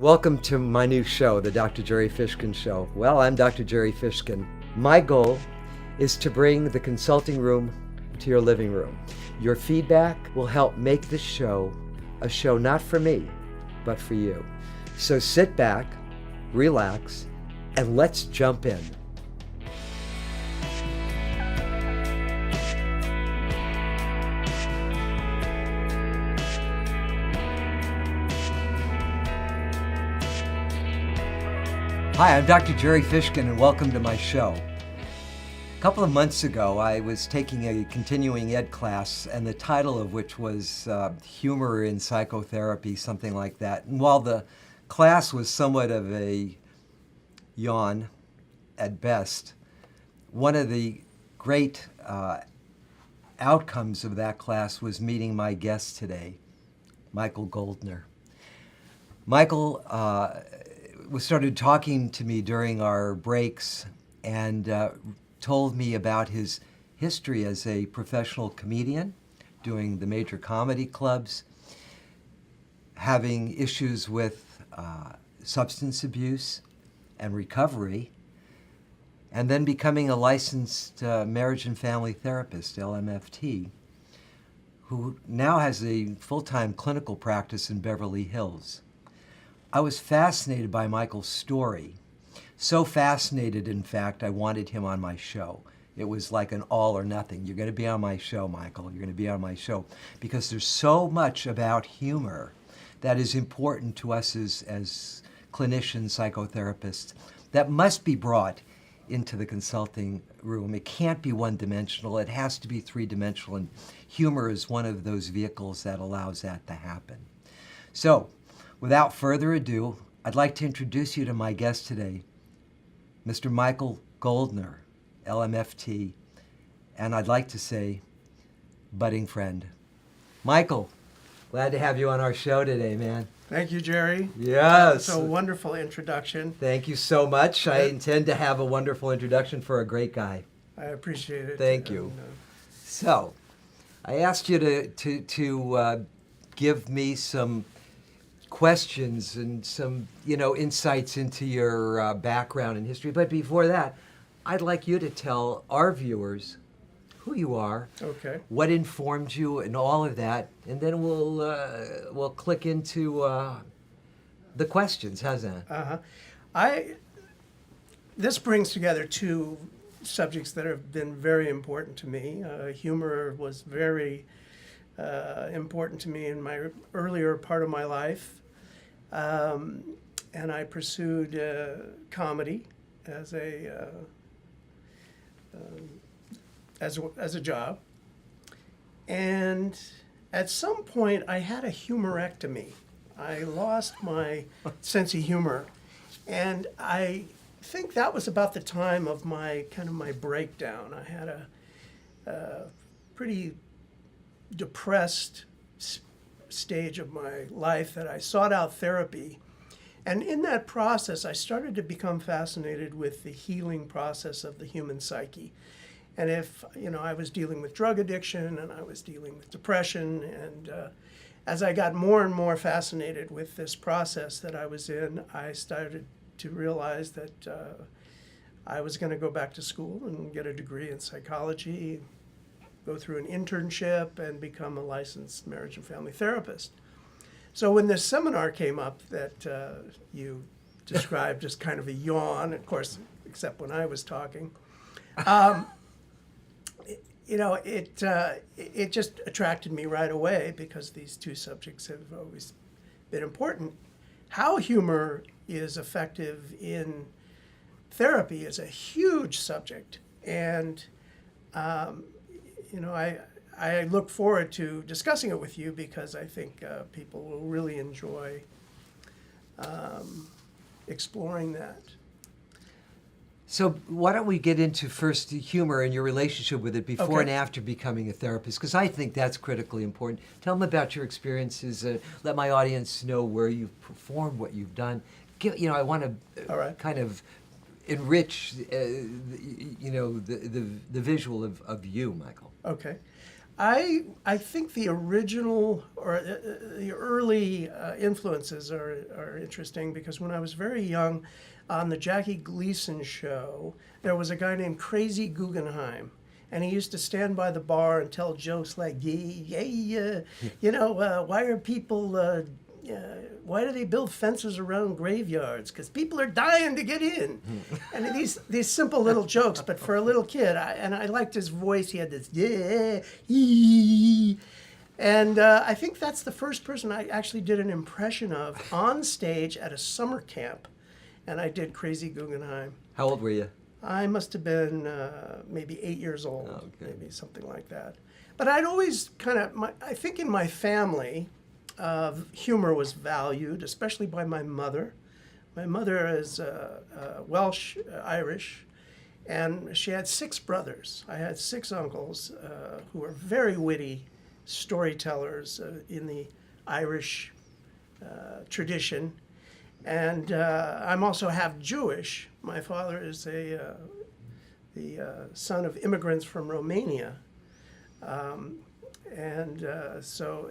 Welcome to my new show, the Dr. Gerry Fishkin Show. Well, I'm Dr. Gerry Fishkin. My goal is to bring the consulting room to your living room. Your feedback will help make this show a show not for me, but for you. So sit back, relax, and let's jump in. Hi, I'm Dr. Gerry Fishkin, and welcome to my show. A couple of months ago, I was taking a continuing ed class, and the title of which was Humor in Psychotherapy, something like that. And while the class was somewhat of a yawn at best, one of the great outcomes of that class was meeting my guest today, Michael Goldner. Michael started talking to me during our breaks and told me about his history as a professional comedian, doing the major comedy clubs, having issues with substance abuse and recovery, and then becoming a licensed marriage and family therapist, LMFT, who now has a full-time clinical practice in Beverly Hills. I was fascinated by Michael's story. So fascinated, in fact, I wanted him on my show. It was like an all or nothing. You're going to be on my show, Michael. You're going to be on my show. Because there's so much about humor that is important to us as clinicians, psychotherapists, that must be brought into the consulting room. It can't be one-dimensional. It has to be three-dimensional. And humor is one of those vehicles that allows that to happen. So, without further ado, I'd like to introduce you to my guest today, Mr. Michael Goldner, LMFT, and I'd like to say, budding friend. Michael, glad to have you on our show today, man. Thank you, Gerry. Yes. That's a wonderful introduction. Thank you so much. I intend to have a wonderful introduction for a great guy. I appreciate it. Thank you. So, I asked you to give me some questions and some, insights into your background and history. But before that, I'd like you to tell our viewers who you are, okay, what informed you, and all of that, and then we'll click into the questions. How's that? This brings together two subjects that have been very important to me. Humor was very important to me in my earlier part of my life. And I pursued comedy as a job. And at some point, I had a humorectomy. I lost my sense of humor, and I think that was about the time of my breakdown. I had a pretty depressed stage of my life that I sought out therapy. And in that process, I started to become fascinated with the healing process of the human psyche. And if, I was dealing with drug addiction and I was dealing with depression, and as I got more and more fascinated with this process that I was in, I started to realize that I was going to go back to school and get a degree in psychology, go through an internship, and become a licensed marriage and family therapist. So when this seminar came up that you described as kind of a yawn, of course, except when I was talking, it just attracted me right away because these two subjects have always been important. How humor is effective in therapy is a huge subject, and I look forward to discussing it with you because I think people will really enjoy exploring that. So why don't we get into first the humor and your relationship with it before and Okay. after becoming a therapist, because I think that's critically important. Tell them about your experiences. Let my audience know where you've performed, what you've done. I want to All right. kind of enrich, the visual of you, Michael. Okay. I think the original or the early influences are interesting because when I was very young, on the Jackie Gleason show, there was a guy named Crazy Guggenheim, and he used to stand by the bar and tell jokes like, why are people, why do they build fences around graveyards? Because people are dying to get in. And these simple little jokes, but for a little kid, I liked his voice. He had this, and I think that's the first person I actually did an impression of on stage at a summer camp. And I did Crazy Guggenheim. How old were you? I must have been maybe 8 years old, maybe something like that. But I'd always I think in my family, humor was valued, especially by my mother. My mother is Welsh, Irish, and she had 6 brothers. I had 6 uncles who were very witty storytellers in the Irish tradition. And I'm also half Jewish. My father is the son of immigrants from Romania. So,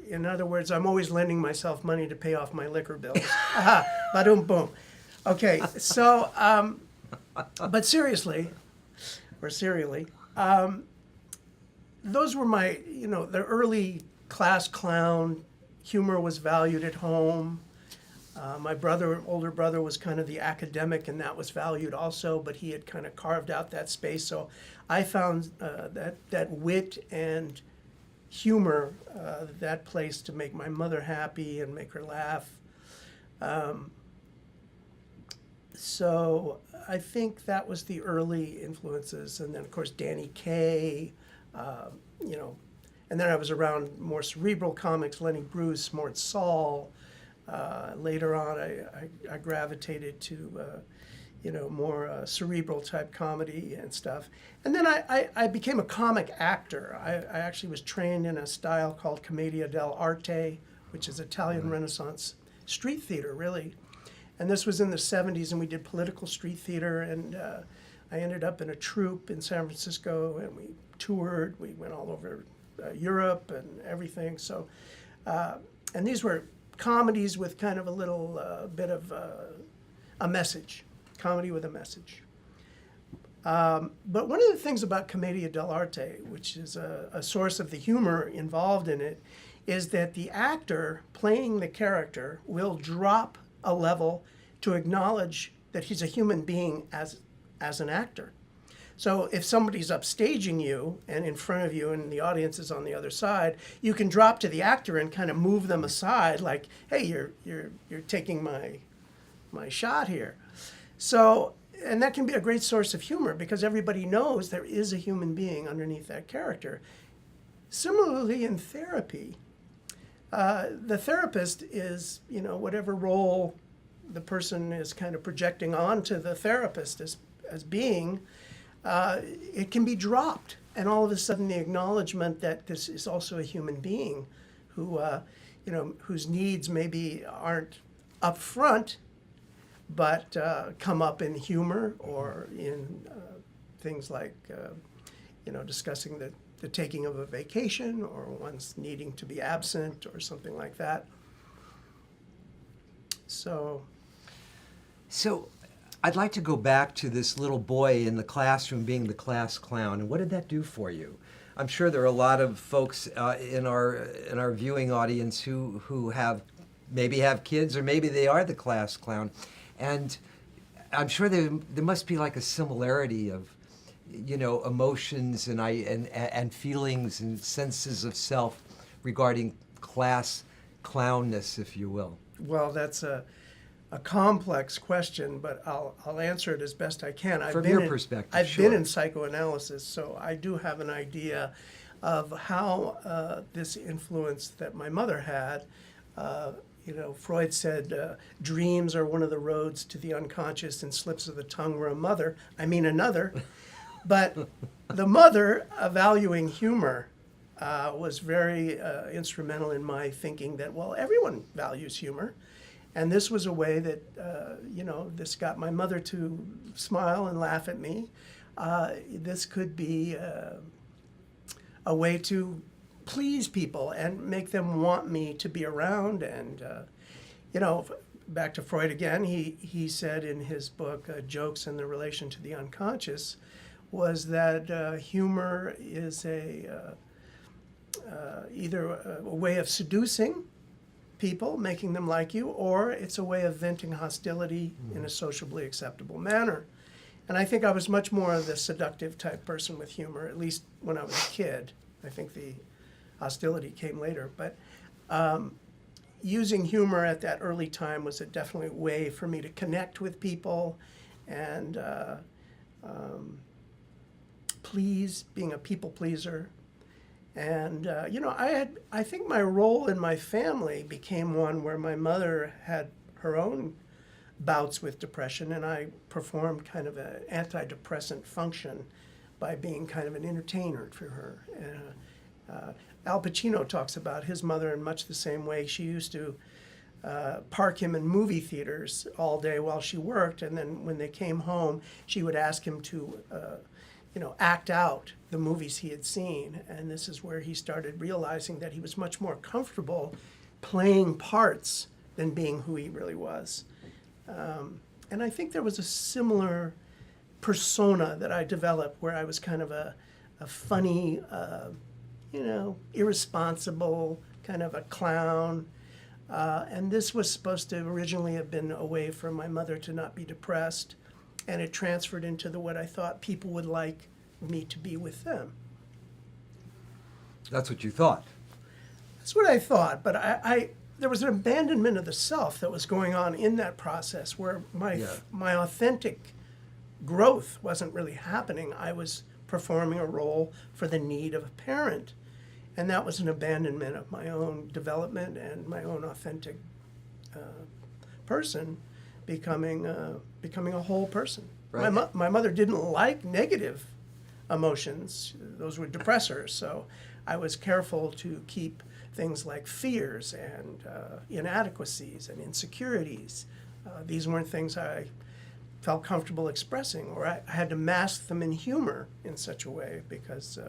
in other words, I'm always lending myself money to pay off my liquor bills. Aha, ba-doom, boom. Okay, so, but seriously, or serially, those were my, the early class clown. Humor was valued at home. My older brother, was kind of the academic, and that was valued also, but he had kind of carved out that space. So I found that wit and humor, that place to make my mother happy and make her laugh. So I think that was the early influences. And then, of course, Danny Kaye, and then I was around more cerebral comics, Lenny Bruce, Mort Saul. Later on, I gravitated to, more cerebral type comedy and stuff. And then I became a comic actor. I actually was trained in a style called Commedia dell'arte, which is Italian Renaissance street theater, really. And this was in the 70s, and we did political street theater. And I ended up in a troupe in San Francisco, and we toured. We went all over Europe and everything. So, and these were comedies with kind of a little bit of a message, comedy with a message. But one of the things about Commedia dell'arte, which is a source of the humor involved in it, is that the actor playing the character will drop a level to acknowledge that he's a human being as an actor. So if somebody's upstaging you and in front of you and the audience is on the other side, you can drop to the actor and kind of move them aside, like, hey, you're taking my shot here. So, and that can be a great source of humor because everybody knows there is a human being underneath that character. Similarly, in therapy, the therapist is, whatever role the person is kind of projecting onto the therapist as being, it can be dropped, and all of a sudden the acknowledgement that this is also a human being who, whose needs maybe aren't up front, but come up in humor or in things like, discussing the taking of a vacation or one's needing to be absent or something like that. So I'd like to go back to this little boy in the classroom being the class clown. And what did that do for you? I'm sure there are a lot of folks in our viewing audience who maybe have kids, or maybe they are the class clown. And I'm sure there must be like a similarity of, emotions and feelings and senses of self regarding class clownness, if you will. Well, that's a complex question, but I'll answer it as best I can. From your perspective, I've been in psychoanalysis, so I do have an idea of how this influence that my mother had. Freud said dreams are one of the roads to the unconscious, and slips of the tongue were another. But the mother, valuing humor, was very instrumental in my thinking that, well, everyone values humor. And this was a way that, this got my mother to smile and laugh at me. This could be a way to please people and make them want me to be around. And, back to Freud again, he said in his book, Jokes and the Relation to the Unconscious, was that humor is either a way of seducing people, making them like you, or it's a way of venting hostility in a sociably acceptable manner. And I think I was much more of the seductive type person with humor, at least when I was a kid. I think the hostility came later. But using humor at that early time was a definitely way for me to connect with people and please, being a people pleaser. And, I think my role in my family became one where my mother had her own bouts with depression, and I performed kind of an antidepressant function by being kind of an entertainer for her. Al Pacino talks about his mother in much the same way. She used to park him in movie theaters all day while she worked, and then when they came home, she would ask him to act out the movies he had seen. And this is where he started realizing that he was much more comfortable playing parts than being who he really was. And I think there was a similar persona that I developed where I was kind of a funny, irresponsible, kind of a clown. And this was supposed to originally have been a way for my mother to not be depressed. And it transferred into what I thought people would like me to be with them. That's what you thought. That's what I thought, but there was an abandonment of the self that was going on in that process where my authentic growth wasn't really happening. I was performing a role for the need of a parent, and that was an abandonment of my own development and my own authentic person becoming a whole person. Right. My mother didn't like negative emotions; those were depressors. So I was careful to keep things like fears and inadequacies and insecurities. These weren't things I felt comfortable expressing, or I had to mask them in humor in such a way because.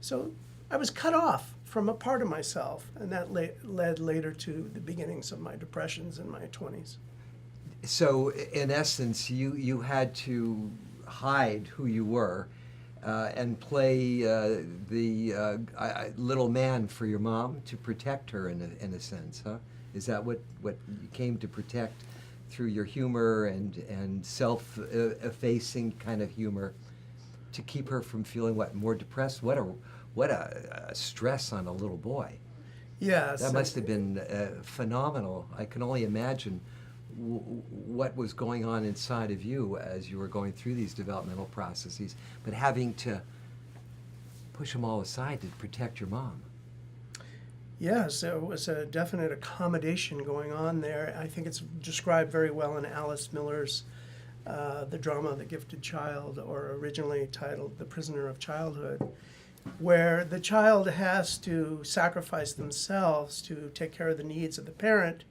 So I was cut off from a part of myself, and that led later to the beginnings of my depressions in my 20s. So, in essence, you had to hide who you were and play the little man for your mom to protect her in a sense, huh? Is that what you came to protect through your humor and self-effacing kind of humor to keep her from feeling more depressed? What a stress on a little boy. Yes. That must have been phenomenal. I can only imagine what was going on inside of you as you were going through these developmental processes, but having to push them all aside to protect your mom. Yes, there was a definite accommodation going on there. I think it's described very well in Alice Miller's The Drama of the Gifted Child, or originally titled The Prisoner of Childhood, where the child has to sacrifice themselves to take care of the needs of the parent,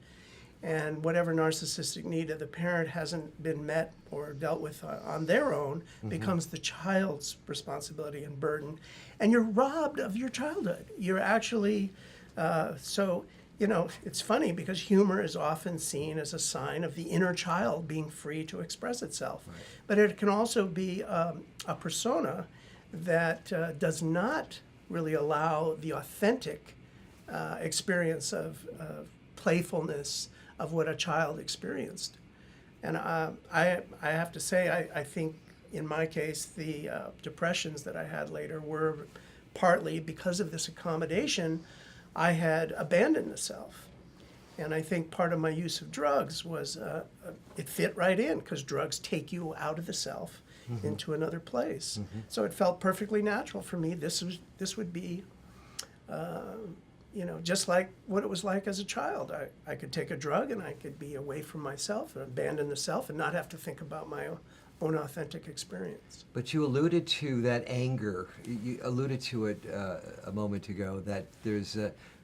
and whatever narcissistic need of the parent hasn't been met or dealt with on their own becomes the child's responsibility and burden. And you're robbed of your childhood. You're actually, it's funny because humor is often seen as a sign of the inner child being free to express itself. Right. But it can also be a persona that does not really allow the authentic experience of playfulness of what a child experienced. And I have to say, I think in my case, the depressions that I had later were partly because of this accommodation. I had abandoned the self. And I think part of my use of drugs was it fit right in because drugs take you out of the self into another place. So it felt perfectly natural for me. This would be, just like what it was like as a child. I could take a drug and I could be away from myself and abandon the self and not have to think about my own authentic experience. But you alluded to that anger. You alluded to it a moment ago, that there's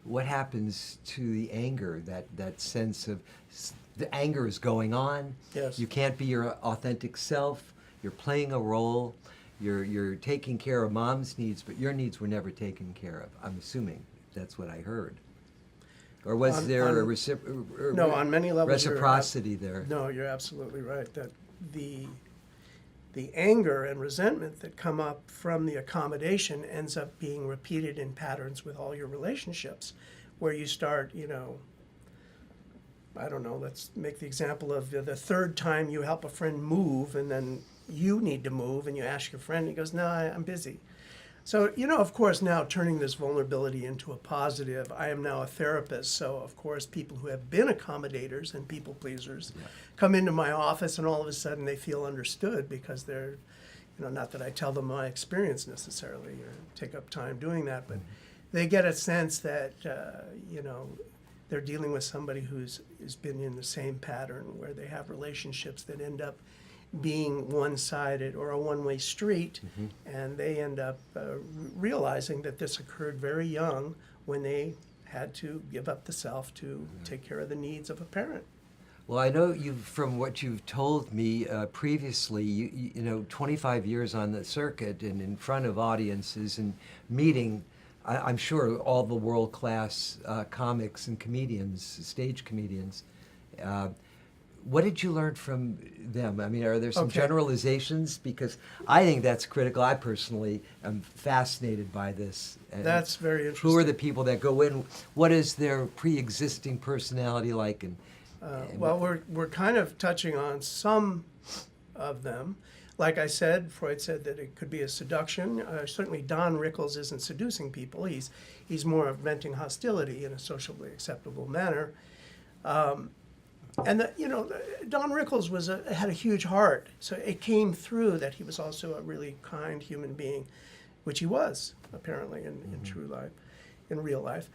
what happens to the anger, that sense of the anger is going on. Yes. You can't be your authentic self. You're playing a role. You're taking care of mom's needs, but your needs were never taken care of. I'm assuming that's what I heard. Or was there a No, on many levels. reciprocity there? No, you're absolutely right. That the anger and resentment that come up from the accommodation ends up being repeated in patterns with all your relationships, where you start, I don't know, let's make the example of the third time you help a friend move, and then you need to move, and you ask your friend, and he goes, no, I'm busy. So, of course, now turning this vulnerability into a positive, I am now a therapist. So, of course, people who have been accommodators and people pleasers come into my office, and all of a sudden they feel understood because they're, not that I tell them my experience necessarily or take up time doing that, but they get a sense that, they're dealing with somebody who's been in the same pattern where they have relationships that end up being one-sided or a one-way street, and they end up realizing that this occurred very young when they had to give up the self to take care of the needs of a parent. Well, I know from what you've told me previously, you know, 25 years on the circuit and in front of audiences and meeting, I'm sure, all the world-class comics and comedians, stage comedians. What did you learn from them? I mean, are there some generalizations? Because I think that's critical. I personally am fascinated by this. And that's very interesting. who are the people that go in? What is their pre-existing personality like? And well, we're kind of touching on some of them. Like I said, Freud said that it could be a seduction. Certainly Don Rickles isn't seducing people. He's more of venting hostility in a socially acceptable manner. And Don Rickles had a huge heart, so it came through that he was also a really kind human being, which he was apparently in true life, in real life.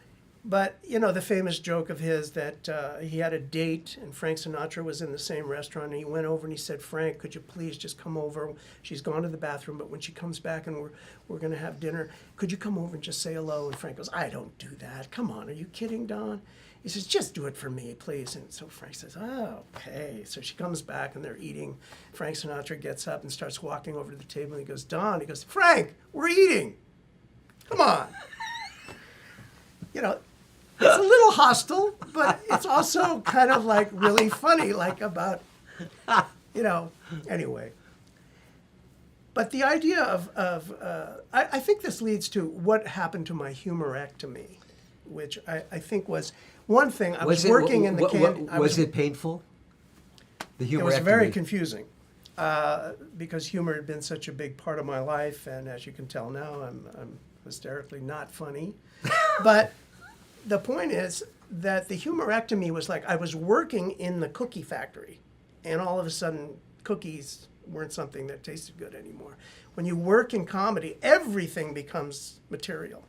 But the famous joke of his that he had a date and Frank Sinatra was in the same restaurant, and he went over and he said, "Frank, could you please just come over? She's gone to the bathroom, but when she comes back and we're going to have dinner, could you come over and just say hello?" And Frank goes, "I don't do that. Come on, are you kidding, Don?" He says, "Just do it for me, please." And so Frank says, "Oh, okay." So she comes back and they're eating. Frank Sinatra gets up and starts walking over to the table, and he goes, "Don," he goes, "Frank, we're eating. Come on." It's a little hostile, but it's also kind of like really funny, like about, anyway. But the idea of I think this leads to what happened to my humorectomy, which I think was one thing. I was working in the candy. Was it painful? The humorectomy? It was very confusing because humor had been such a big part of my life, and as you can tell now, I'm hysterically not funny. But the point is that the humorectomy was like I was working in the cookie factory, and all of a sudden cookies weren't something that tasted good anymore. When you work in comedy, everything becomes material.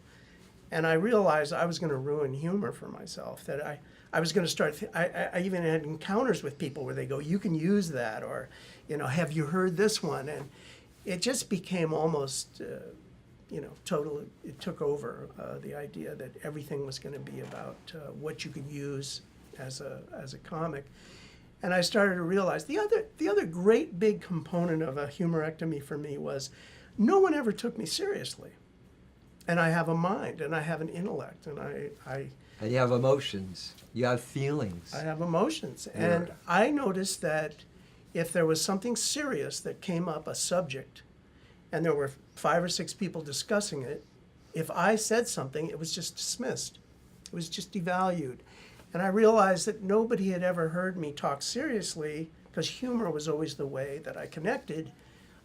And I realized I was going to ruin humor for myself, that I was going to start, I even had encounters with people where they go, "You can use that," or, "Have you heard this one?" And it just became almost, totally, it took over the idea that everything was going to be about what you could use as a comic. And I started to realize the other great big component of a humorectomy for me was no one ever took me seriously. And I have a mind, and I have an intellect, and And you have emotions. You have feelings. I have emotions. Yeah. And I noticed that if there was something serious that came up, a subject, and there were 5 or 6 people discussing it, if I said something, it was just dismissed. It was just devalued. And I realized that nobody had ever heard me talk seriously, because humor was always the way that I connected.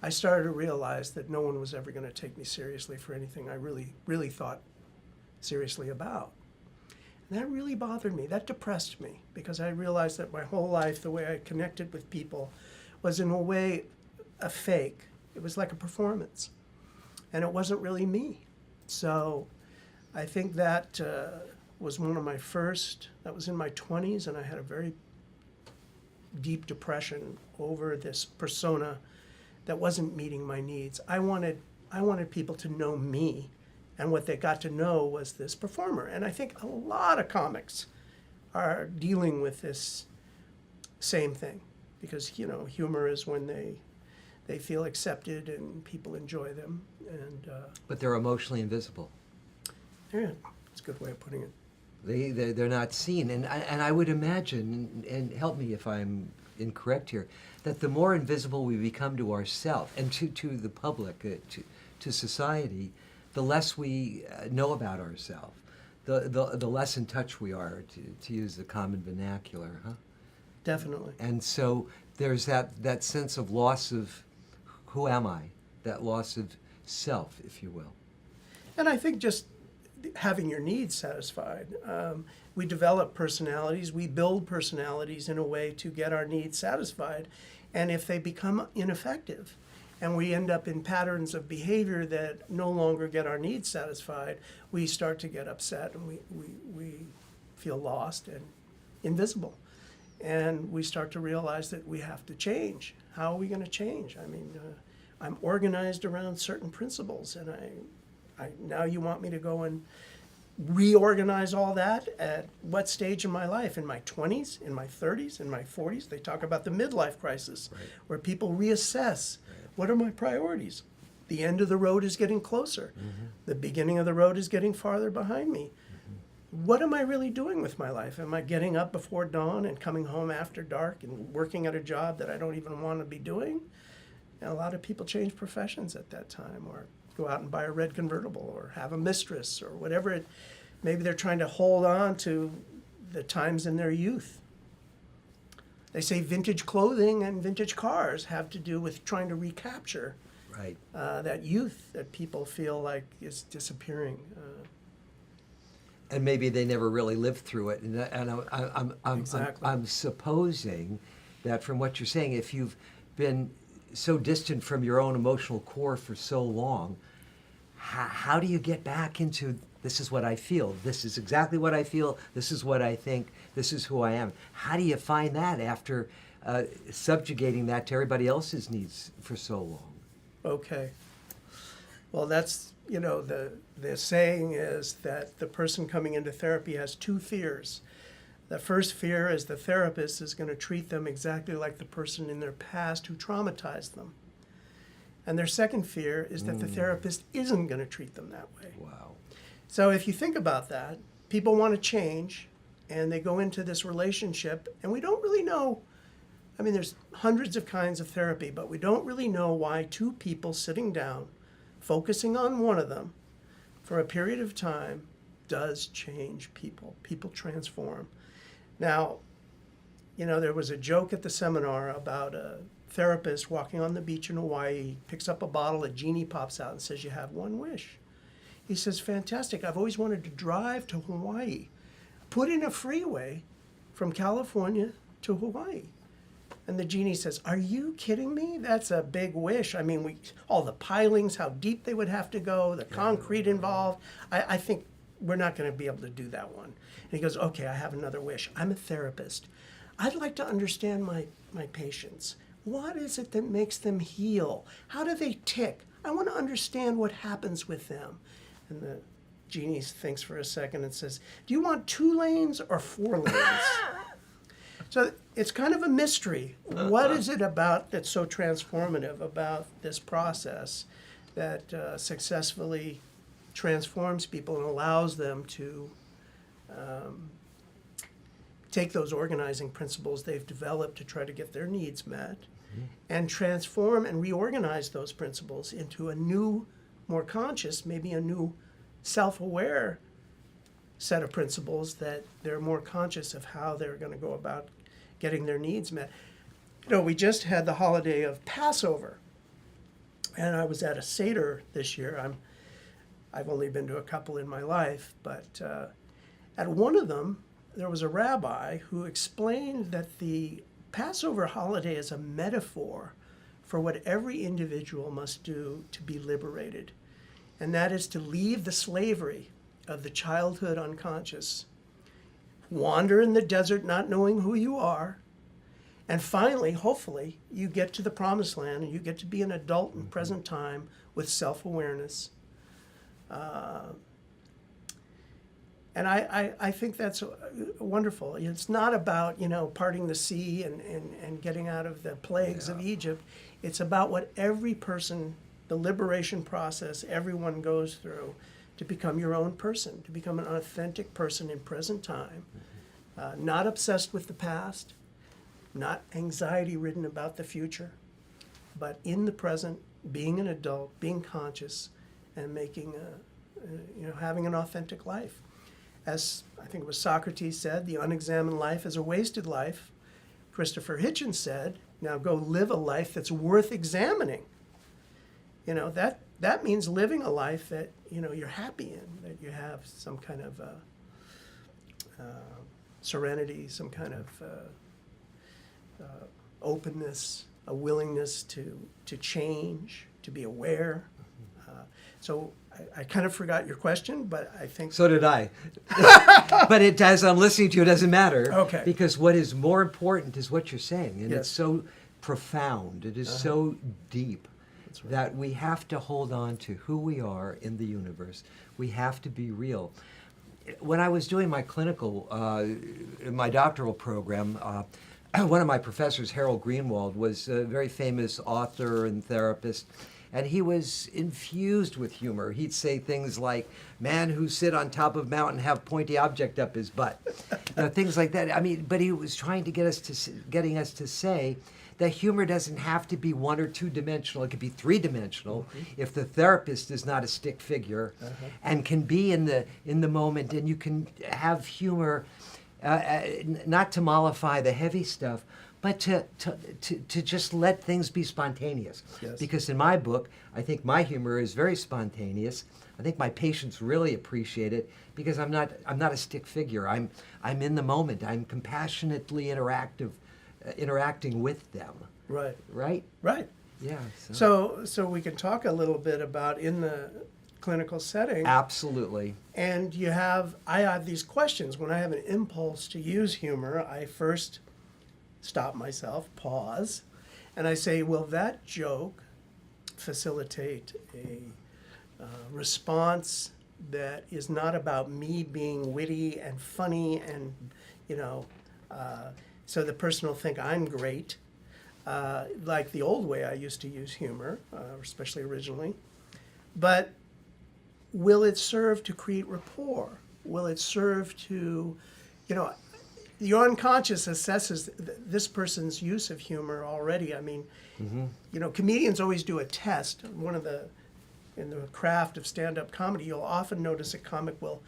I started to realize that no one was ever going to take me seriously for anything I really, really thought seriously about. And that really bothered me. That depressed me, because I realized that my whole life, the way I connected with people was in a way a fake. It was like a performance. And it wasn't really me. So I think that was one of my first, that was in my 20s, and I had a very deep depression over this persona that wasn't meeting my needs. I wanted people to know me, and what they got to know was this performer. And I think a lot of comics are dealing with this same thing, because humor is when they they feel accepted and people enjoy them. And But they're emotionally invisible. yeah, that's a good way of putting it. They're not seen, and I would imagine, and help me if I'm incorrect here, that the more invisible we become to ourselves and to the public, to society, the less we know about ourselves, the less in touch we are, to use the common vernacular, huh? Definitely. And so there's that sense of loss of who am I, that loss of self, if you will. And I think just having your needs satisfied. We develop personalities, we build personalities in a way to get our needs satisfied. And if they become ineffective and we end up in patterns of behavior that no longer get our needs satisfied, we start to get upset and we feel lost and invisible. And we start to realize that we have to change. How are we going to change? I mean, I'm organized around certain principles, and now you want me to go and reorganize all that at what stage in my life? In my 20s, in my 30s, in my 40s? They talk about the midlife crisis, Right. where people reassess, what are my priorities? The end of the road is getting closer. Mm-hmm. The beginning of the road is getting farther behind me. What am I really doing with my life? Am I getting up before dawn and coming home after dark and working at a job that I don't even want to be doing? And a lot of people change professions at that time, or go out and buy a red convertible, or have a mistress, or whatever it. Maybe they're trying to hold on to the times in their youth. They say vintage clothing and vintage cars have to do with trying to recapture Right. that youth that people feel like is disappearing. And maybe they never really lived through it. And Exactly. I'm supposing that from what you're saying, if you've been so distant from your own emotional core for so long, how do you get back into, this is what I feel, this is exactly what I feel, this is what I think, this is who I am? How do you find that after subjugating that to everybody else's needs for so long? Okay. Well, that's, the saying is that the person coming into therapy has two fears. The first fear is the therapist is going to treat them exactly like the person in their past who traumatized them. And their second fear is that the therapist isn't going to treat them that way. Wow. So if you think about that, people want to change and they go into this relationship, and we don't really know. I mean, there's hundreds of kinds of therapy, but we don't really know why two people sitting down, focusing on one of them for a period of time, does change people. People transform. Now, there was a joke at the seminar about a therapist walking on the beach in Hawaii, picks up a bottle, a genie pops out and says, "You have one wish." He says, "Fantastic, I've always wanted to drive to Hawaii. Put in a freeway from California to Hawaii." And the genie says, "Are you kidding me? That's a big wish. I mean, all the pilings, how deep they would have to go, the concrete involved. I think we're not going to be able to do that one." And he goes, "Okay, I have another wish. I'm a therapist. I'd like to understand my patients. What is it that makes them heal? How do they tick? I want to understand what happens with them." And the genie thinks for a second and says, "Do you want 2 lanes or 4 lanes?" So it's kind of a mystery. What is it about that's so transformative about this process that successfully transforms people and allows them to take those organizing principles they've developed to try to get their needs met and transform and reorganize those principles into a new, more conscious, maybe a new self-aware set of principles that they're more conscious of how they're going to go about getting their needs met. We just had the holiday of Passover, and I was at a Seder this year. I've only been to a couple in my life, but at one of them, there was a rabbi who explained that the Passover holiday is a metaphor for what every individual must do to be liberated, and that is to leave the slavery of the childhood unconscious, wander in the desert not knowing who you are, and finally, hopefully, you get to the promised land and you get to be an adult in present time with self-awareness. And I think that's wonderful. It's not about, parting the sea and getting out of the plagues of Egypt. It's about what every person, the liberation process everyone goes through to become your own person, to become an authentic person in present time, not obsessed with the past, not anxiety-ridden about the future, but in the present, being an adult, being conscious, and making having an authentic life. As I think it was Socrates said, the unexamined life is a wasted life. Christopher Hitchens said, now go live a life that's worth examining. That means living a life that, you're happy in, that you have some kind of serenity, some kind of openness, a willingness to change, to be aware. So I kind of forgot your question, but I think... So did I. But as I'm listening to you, it doesn't matter. Okay. Because what is more important is what you're saying. And Yes. it's so profound. It is so deep That's right. that we have to hold on to who we are in the universe. We have to be real. When I was doing my clinical, my doctoral program, one of my professors, Harold Greenwald, was a very famous author and therapist. And he was infused with humor. He'd say things like, "Man who sit on top of mountain have pointy object up his butt," things like that. I mean, but he was trying to getting us to say that humor doesn't have to be one or two dimensional. It could be three dimensional if the therapist is not a stick figure and can be in the moment, and you can have humor, not to mollify the heavy stuff, but to just let things be spontaneous. Yes. Because in my book, I think my humor is very spontaneous. I think my patients really appreciate it because I'm not a stick figure. I'm in the moment. I'm compassionately interacting with them. Right. Right? Right. Yeah. So we can talk a little bit about in the clinical setting. Absolutely. And I have these questions. When I have an impulse to use humor, I first stop myself, pause, and I say, will that joke facilitate a response that is not about me being witty and funny and, so the person will think I'm great, like the old way I used to use humor, especially originally. But will it serve to create rapport? Will it serve to, your unconscious assesses this person's use of humor already. I mean, comedians always do a test. In the craft of stand-up comedy, you'll often notice a comic will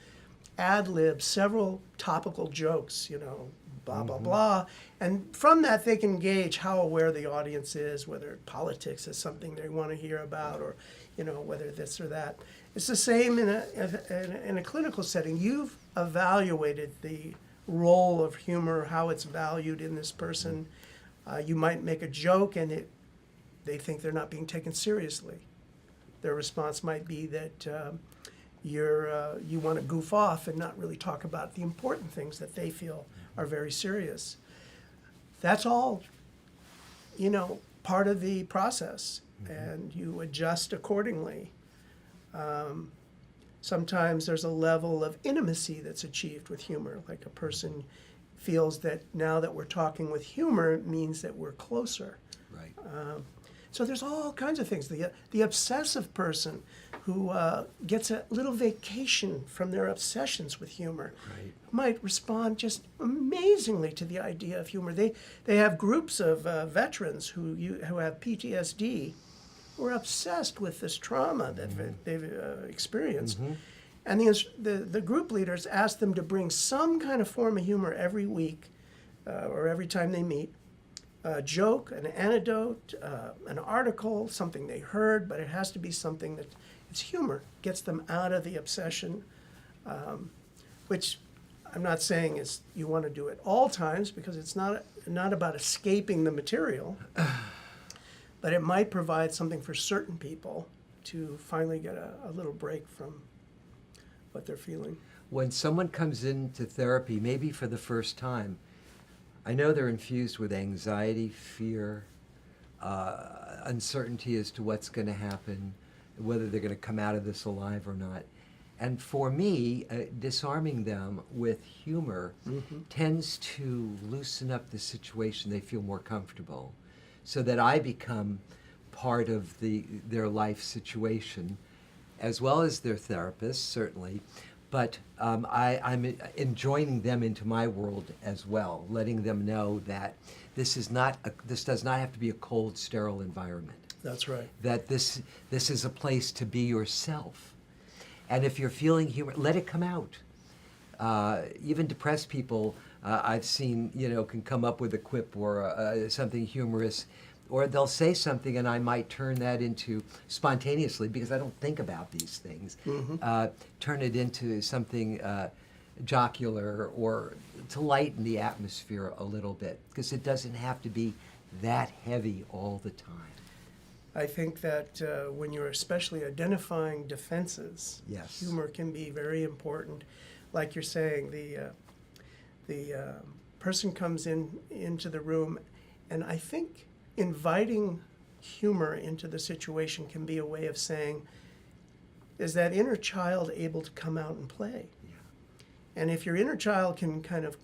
ad-lib several topical jokes, blah, blah, blah. And from that, they can gauge how aware the audience is, whether politics is something they want to hear about or, whether this or that. It's the same in a clinical setting. You've evaluated the role of humor, how it's valued in this person. You might make a joke and they think they're not being taken seriously. Their response might be that you want to goof off and not really talk about the important things that they feel are very serious. That's all, part of the process, and you adjust accordingly. Sometimes there's a level of intimacy that's achieved with humor, like a person feels that now that we're talking with humor means that we're closer. Right. So there's all kinds of things. The obsessive person who gets a little vacation from their obsessions with humor might respond just amazingly to the idea of humor. They have groups of veterans who have PTSD who are obsessed with this trauma that they've experienced. And the group leaders ask them to bring some kind of form of humor every week or every time they meet. A joke, an anecdote, an article, something they heard, but it has to be something that it's humor, gets them out of the obsession, which I'm not saying is you want to do it all times because it's not about escaping the material, but it might provide something for certain people to finally get a little break from what they're feeling. When someone comes into therapy, maybe for the first time, I know they're infused with anxiety, fear, uncertainty as to what's going to happen, whether they're going to come out of this alive or not. And for me, disarming them with humor tends to loosen up the situation. They feel more comfortable, so that I become part of their life situation, as well as their therapist, certainly. But I'm enjoining them into my world as well, letting them know that this does not have to be a cold, sterile environment. That's right. That this is a place to be yourself. And if you're feeling humor, let it come out. Even depressed people, I've seen, can come up with a quip or something humorous, or they'll say something and I might turn that into, spontaneously, because I don't think about these things, turn it into something jocular or to lighten the atmosphere a little bit, because it doesn't have to be that heavy all the time. I think that when you're especially identifying defenses, Yes. humor can be very important. Like you're saying, the person comes into the room, and I think inviting humor into the situation can be a way of saying, is that inner child able to come out and play? Yeah. And if your inner child can kind of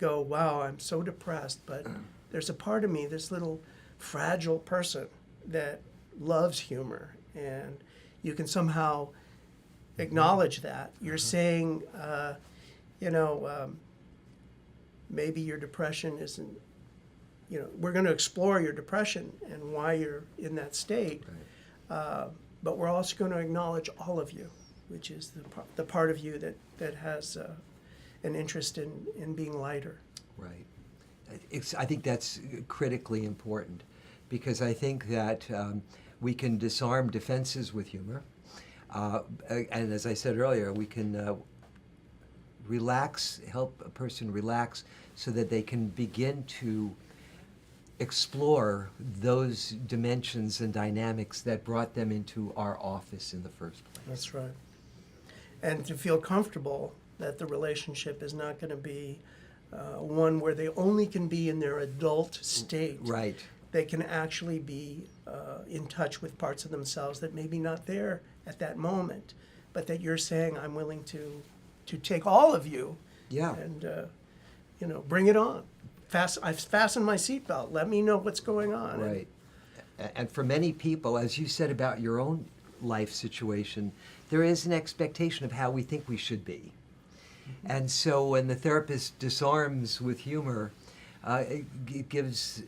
go, wow, I'm so depressed, but there's a part of me, this little fragile person that loves humor, and you can somehow acknowledge that. You're saying, maybe your depression isn't, we're going to explore your depression and why you're in that state, Right. but we're also going to acknowledge all of you, which is the part of you that has an interest in being lighter. Right. I think that's critically important, because I think that we can disarm defenses with humor. And as I said earlier, we can help a person relax so that they can begin to explore those dimensions and dynamics that brought them into our office in the first place. That's right. And to feel comfortable that the relationship is not going to be one where they only can be in their adult state. Right. They can actually be in touch with parts of themselves that may be not there at that moment, but that you're saying, I'm willing to take all of you, Yeah. and bring it on. I've fastened my seatbelt. Let me know what's going on. Right. And for many people, as you said about your own life situation, there is an expectation of how we think we should be. And so when the therapist disarms with humor, it gives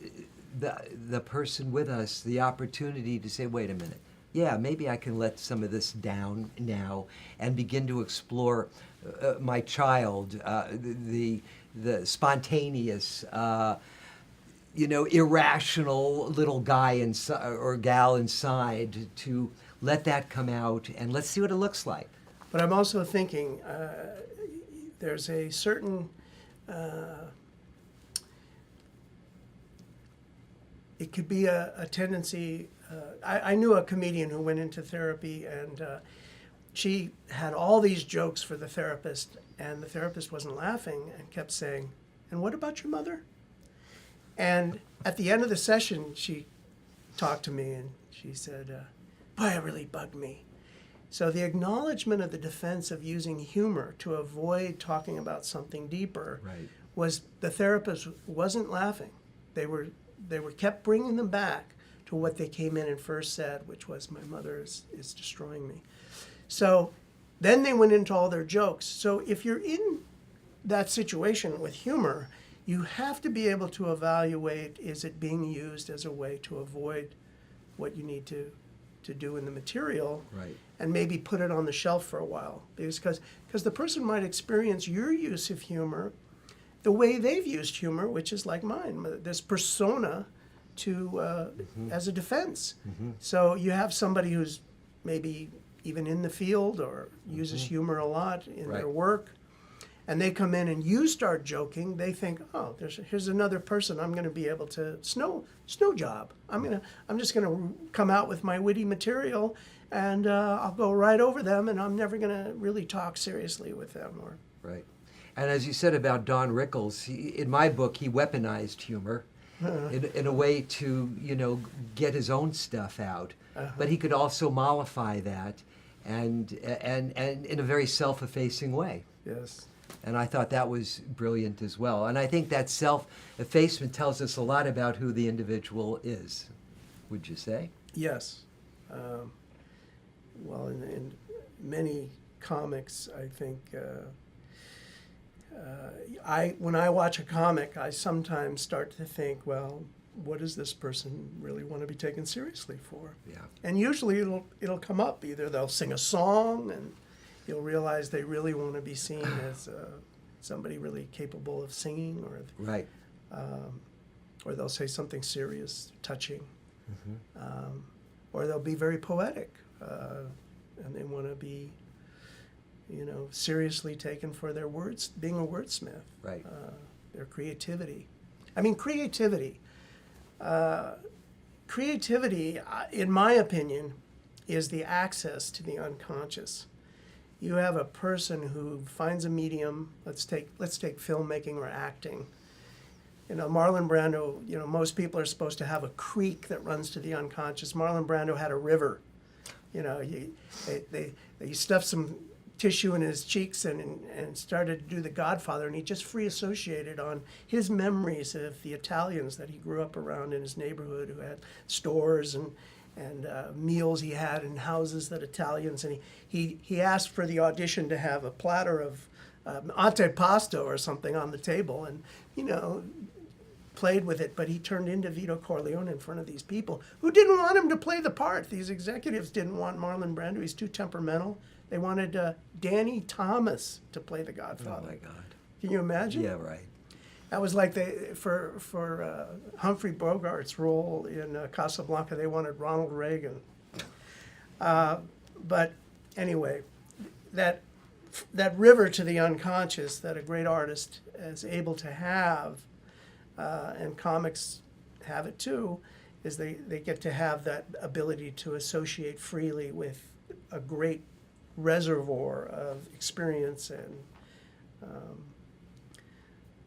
the person with us the opportunity to say, wait a minute, yeah, maybe I can let some of this down now and begin to explore my child, the spontaneous, irrational little guy or gal inside, to let that come out and let's see what it looks like. But I'm also thinking there's a certain, it could be a tendency. I knew a comedian who went into therapy, and she had all these jokes for the therapist, and the therapist wasn't laughing and kept saying, and what about your mother? And at the end of the session, she talked to me and she said, boy, it really bugged me. So the acknowledgement of the defense of using humor to avoid talking about something deeper Right. was the therapist wasn't laughing. They were kept bringing them back to what they came in and first said, which was, my mother is destroying me. So then they went into all their jokes. So if you're in that situation with humor, you have to be able to evaluate, is it being used as a way to avoid what you need to do in the material, Right. and maybe put it on the shelf for a while, because the person might experience your use of humor the way they've used humor, which is like mine, this persona to as a defense. So you have somebody who's maybe even in the field or uses humor a lot in their Right. work, and they come in and you start joking, they think, oh, here's another person I'm going to be able to snow job. I'm just going to come out with my witty material, and I'll go right over them, and I'm never going to really talk seriously with them. Right. And as you said about Don Rickles, in my book, he weaponized humor in a way to, get his own stuff out. But he could also mollify that and in a very self-effacing way. Yes. And I thought that was brilliant as well. And I think that self-effacement tells us a lot about who the individual is, would you say? Yes. Well, in many comics, I think, when I watch a comic, I sometimes start to think, well, what does this person really want to be taken seriously for? Yeah. And usually it'll come up. Either they'll sing a song and you'll realize they really want to be seen as somebody really capable of singing, Right. or they'll say something serious, touching, or they'll be very poetic, and they want to be, seriously taken for their words, being a wordsmith, Right. Their creativity. I mean, creativity, in my opinion, is the access to the unconscious. You have a person who finds a medium. Let's take filmmaking or acting. Marlon Brando. Most people are supposed to have a creek that runs to the unconscious. Marlon Brando had a river. They stuffed some tissue in his cheeks and started to do The Godfather, and he just free associated on his memories of the Italians that he grew up around in his neighborhood, who had stores and meals he had in houses that Italians, and he asked for the audition to have a platter of antipasto or something on the table, and played with it, but he turned into Vito Corleone in front of these people who didn't want him to play the part. These executives didn't want Marlon Brando. He's too temperamental. They wanted Danny Thomas to play the Godfather. Oh my God. Can you imagine? Yeah, right. That was like for Humphrey Bogart's role in Casablanca, they wanted Ronald Reagan. But anyway, that river to the unconscious that a great artist is able to have, and comics have it too, is they get to have that ability to associate freely with a great reservoir of experience and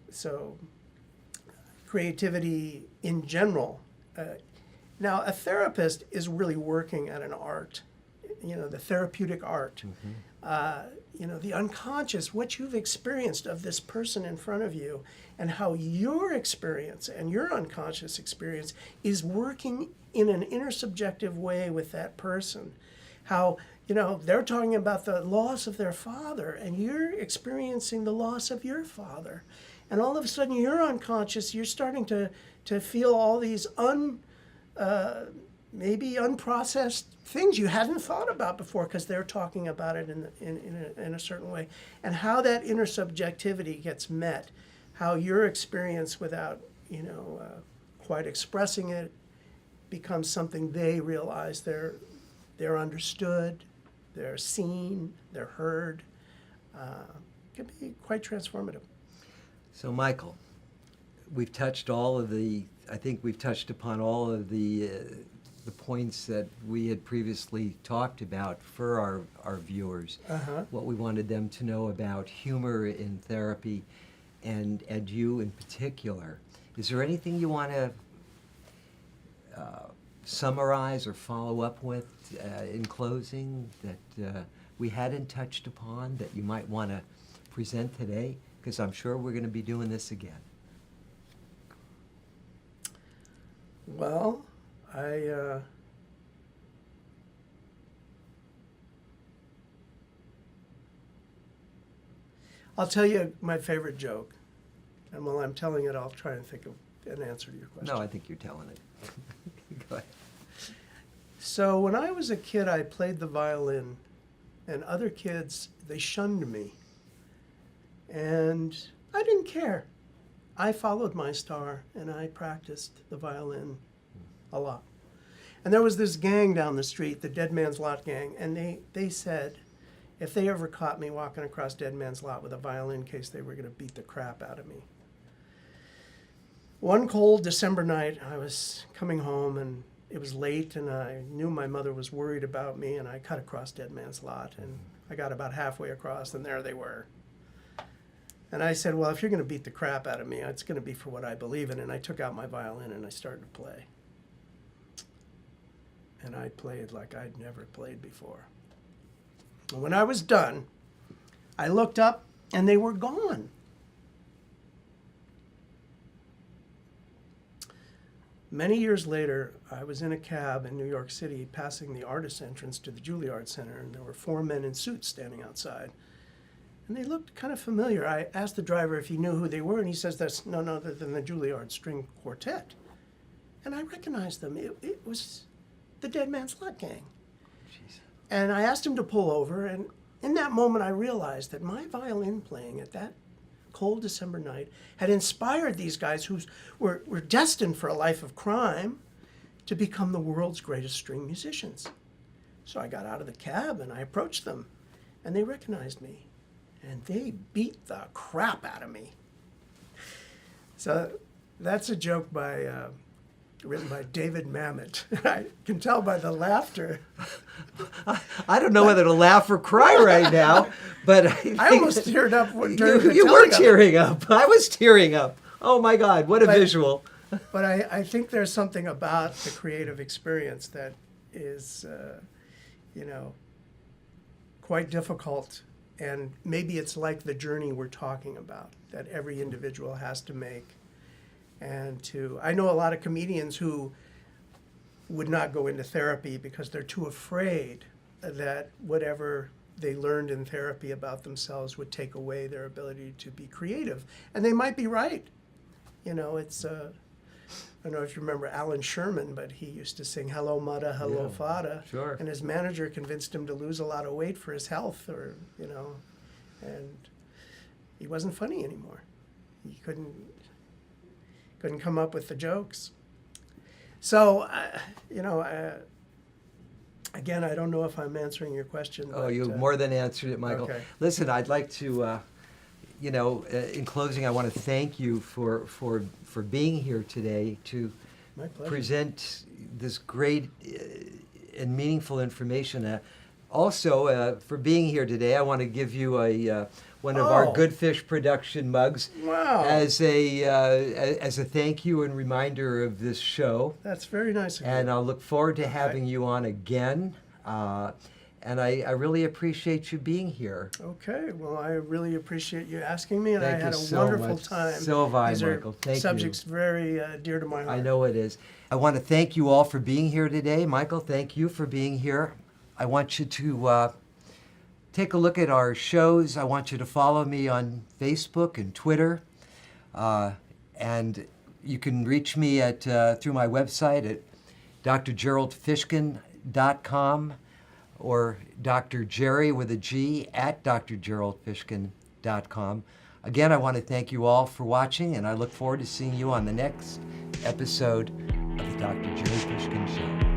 so creativity in general. Now, a therapist is really working at an art, the therapeutic art. The unconscious, what you've experienced of this person in front of you, and how your experience and your unconscious experience is working in an intersubjective way with that person. How, they're talking about the loss of their father, and you're experiencing the loss of your father. And all of a sudden, you're unconscious, you're starting to feel all these maybe unprocessed things you hadn't thought about before because they're talking about it in a certain way. And how that intersubjectivity gets met, how your experience without, quite expressing it becomes something they realize they're understood, they're seen, they're heard. Can be quite transformative. So, Michael, we've touched I think we've touched upon all of the points that we had previously talked about for our viewers, what we wanted them to know about humor in therapy and you in particular. Is there anything you want to summarize or follow up with in closing that we hadn't touched upon that you might want to present today? Because I'm sure we're going to be doing this again. Well, I'll tell you my favorite joke, and while I'm telling it, I'll try and think of an answer to your question. No, I think you're telling it. Go ahead. So when I was a kid, I played the violin, and other kids, they shunned me. And I didn't care. I followed my star, and I practiced the violin a lot. And there was this gang down the street, the Dead Man's Lot gang, and they said if they ever caught me walking across Dead Man's Lot with a violin case, they were going to beat the crap out of me. One cold December night, I was coming home, and it was late, and I knew my mother was worried about me, and I cut across Dead Man's Lot, and I got about halfway across, and there they were. And I said, well, if you're going to beat the crap out of me, it's going to be for what I believe in. And I took out my violin and I started to play. And I played like I'd never played before. And when I was done, I looked up and they were gone. Many years later, I was in a cab in New York City passing the artist entrance to the Juilliard Center, and there were 4 men in suits standing outside. And they looked kind of familiar. I asked the driver if he knew who they were, and he says that's none other than the Juilliard String Quartet. And I recognized them. It was the Dead Man's Lot Gang. Jeez. And I asked him to pull over, and in that moment I realized that my violin playing at that cold December night had inspired these guys who were destined for a life of crime to become the world's greatest string musicians. So I got out of the cab and I approached them, and they recognized me, and they beat the crap out of me. So that's a joke written by David Mamet. I can tell by the laughter. I don't know whether to laugh or cry right now, but I almost teared up during the you were telling of it. tearing up. I was tearing up. Oh my God, what a visual. But I think there's something about the creative experience that is, quite difficult. And maybe it's like the journey we're talking about that every individual has to make. And I know a lot of comedians who would not go into therapy because they're too afraid that whatever they learned in therapy about themselves would take away their ability to be creative. And they might be right. It's, I don't know if you remember Alan Sherman, but he used to sing Hello Mudda, Hello Yeah, Fada. sure. And his manager convinced him to lose a lot of weight for his health, and he wasn't funny anymore. He couldn't come up with the jokes. So, again, I don't know if I'm answering your question. Oh, but, you more than answered it, Michael. Okay. Listen, I'd like to, in closing, I want to thank you for being here today to My pleasure. present this great and meaningful information. Also, for being here today, I want to give you one of our Oh. Good Fish production mugs Wow. as a thank you and reminder of this show. That's very nice of you. And I'll look forward to having you on again. And I really appreciate you being here. Okay, well, I really appreciate you asking me, and Thank I had you a so wonderful much. time. So have I, These Michael. are Thank you. subjects very dear to my heart. I know it is. I want to thank you all for being here today. Michael, thank you for being here. I want you to take a look at our shows. I want you to follow me on Facebook and Twitter. And you can reach me at through my website at drgeraldfishkin.com or Dr. Gerry with a G at drgeraldfishkin.com. Again, I want to thank you all for watching, and I look forward to seeing you on the next episode of the Dr. Gerry Fishkin Show.